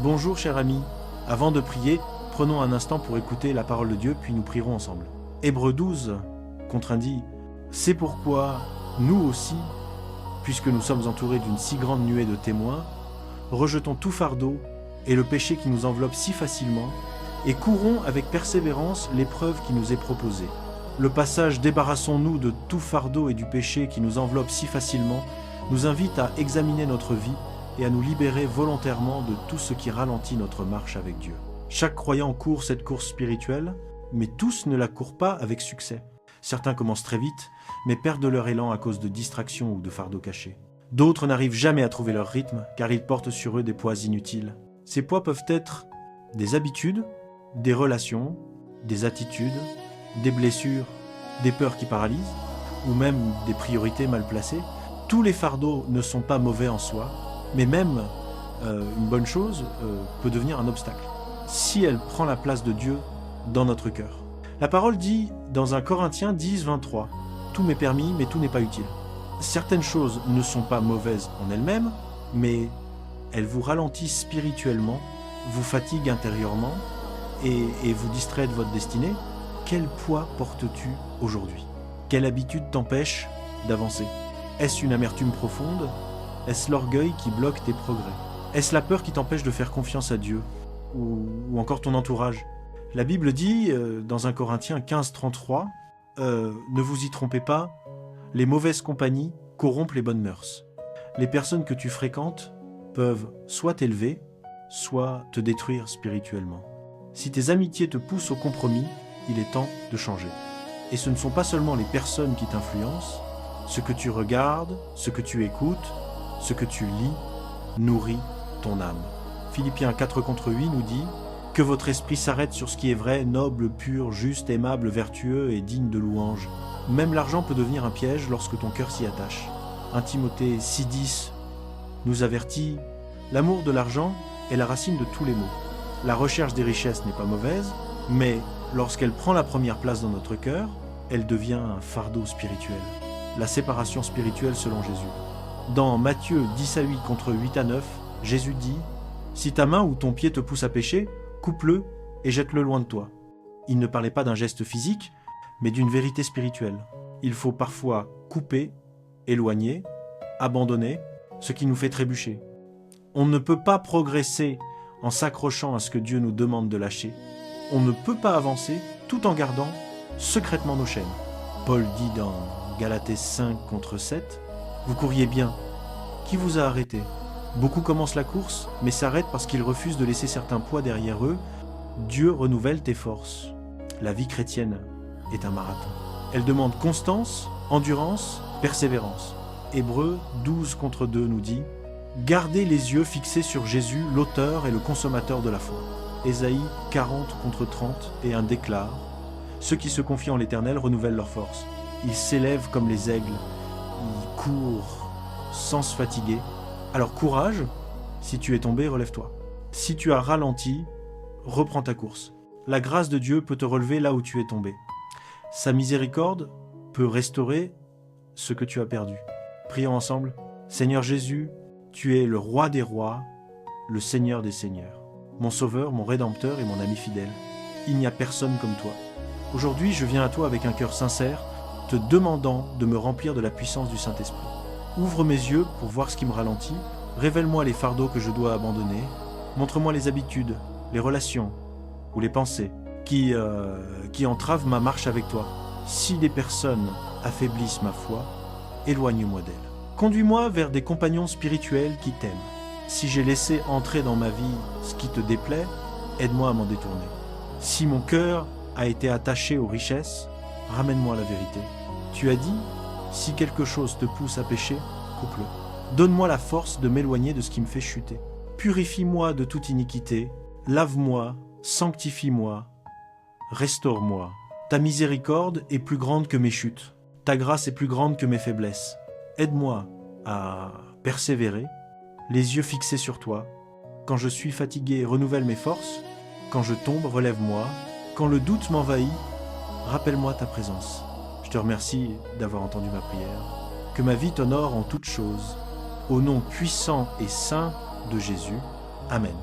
Bonjour cher ami, avant de prier, prenons un instant pour écouter la parole de Dieu, puis nous prierons ensemble. Hébreux 12 contre-indique « C'est pourquoi nous aussi, puisque nous sommes entourés d'une si grande nuée de témoins, rejetons tout fardeau et le péché qui nous enveloppe si facilement, et courons avec persévérance l'épreuve qui nous est proposée. Le passage « Débarrassons-nous de tout fardeau et du péché qui nous enveloppe si facilement » nous invite à examiner notre vie et à nous libérer volontairement de tout ce qui ralentit notre marche avec Dieu. Chaque croyant court cette course spirituelle, mais tous ne la courent pas avec succès. Certains commencent très vite, mais perdent leur élan à cause de distractions ou de fardeaux cachés. D'autres n'arrivent jamais à trouver leur rythme, car ils portent sur eux des poids inutiles. Ces poids peuvent être des habitudes, des relations, des attitudes, des blessures, des peurs qui paralysent, ou même des priorités mal placées. Tous les fardeaux ne sont pas mauvais en soi, mais même une bonne chose peut devenir un obstacle, si elle prend la place de Dieu dans notre cœur. La parole dit dans 1 Corinthiens 10, 23, « Tout m'est permis, mais tout n'est pas utile. » Certaines choses ne sont pas mauvaises en elles-mêmes, mais elles vous ralentissent spirituellement, vous fatiguent intérieurement et vous distraient de votre destinée. Quel poids portes-tu aujourd'hui? Quelle habitude t'empêche d'avancer? Est-ce une amertume profonde? Est-ce l'orgueil qui bloque tes progrès? Est-ce la peur qui t'empêche de faire confiance à Dieu? Ou encore ton entourage? La Bible dit, dans 1 Corinthiens 15, 33, ne vous y trompez pas, les mauvaises compagnies corrompent les bonnes mœurs. Les personnes que tu fréquentes peuvent soit t'élever, soit te détruire spirituellement. Si tes amitiés te poussent au compromis, il est temps de changer. Et ce ne sont pas seulement les personnes qui t'influencent, ce que tu regardes, ce que tu écoutes, ce que tu lis, nourrit ton âme. Philippiens 4 contre 8 nous dit « Que votre esprit s'arrête sur ce qui est vrai, noble, pur, juste, aimable, vertueux et digne de louange. Même l'argent peut devenir un piège lorsque ton cœur s'y attache. » 1 Timothée 6,10 nous avertit « L'amour de l'argent est la racine de tous les maux. La recherche des richesses n'est pas mauvaise, mais lorsqu'elle prend la première place dans notre cœur, elle devient un fardeau spirituel. » La séparation spirituelle selon Jésus. Dans Matthieu 10 à 8 contre 8 à 9, Jésus dit « Si ta main ou ton pied te pousse à pécher, coupe-le et jette-le loin de toi. » Il ne parlait pas d'un geste physique, mais d'une vérité spirituelle. Il faut parfois couper, éloigner, abandonner ce qui nous fait trébucher. On ne peut pas progresser en s'accrochant à ce que Dieu nous demande de lâcher. On ne peut pas avancer tout en gardant secrètement nos chaînes. Paul dit dans Galatée 5 contre 7, « Vous couriez bien. Qui vous a arrêté? Beaucoup commencent la course, mais s'arrêtent parce qu'ils refusent de laisser certains poids derrière eux. Dieu renouvelle tes forces. » La vie chrétienne est un marathon. Elle demande constance, endurance, persévérance. Hébreux 12 contre 2 nous dit « Gardez les yeux fixés sur Jésus, l'auteur et le consommateur de la foi. » Ésaïe 40 contre 30 et 1 déclare « Ceux qui se confient en l'Éternel renouvellent leurs forces. Ils s'élèvent comme les aigles, ils courent sans se fatiguer. Alors courage, si tu es tombé, relève-toi. Si tu as ralenti, reprends ta course. La grâce de Dieu peut te relever là où tu es tombé. Sa miséricorde peut restaurer ce que tu as perdu. Prions ensemble. Seigneur Jésus, tu es le roi des rois, le Seigneur des seigneurs, mon sauveur, mon rédempteur et mon ami fidèle. Il n'y a personne comme toi. Aujourd'hui, je viens à toi avec un cœur sincère, te demandant de me remplir de la puissance du Saint-Esprit. Ouvre mes yeux pour voir ce qui me ralentit, révèle-moi les fardeaux que je dois abandonner, montre-moi les habitudes, les relations ou les pensées qui entravent ma marche avec toi. Si des personnes affaiblissent ma foi, éloigne-moi d'elles. Conduis-moi vers des compagnons spirituels qui t'aiment. Si j'ai laissé entrer dans ma vie ce qui te déplaît, aide-moi à m'en détourner. Si mon cœur a été attaché aux richesses, ramène-moi la vérité. Tu as dit, si quelque chose te pousse à pécher, coupe-le. Donne-moi la force de m'éloigner de ce qui me fait chuter. Purifie-moi de toute iniquité, lave-moi, sanctifie-moi, restaure-moi. Ta miséricorde est plus grande que mes chutes. Ta grâce est plus grande que mes faiblesses. Aide-moi à persévérer, les yeux fixés sur toi. Quand je suis fatigué, renouvelle mes forces. Quand je tombe, relève-moi. Quand le doute m'envahit, rappelle-moi ta présence. Je te remercie d'avoir entendu ma prière. Que ma vie t'honore en toutes choses. Au nom puissant et saint de Jésus. Amen.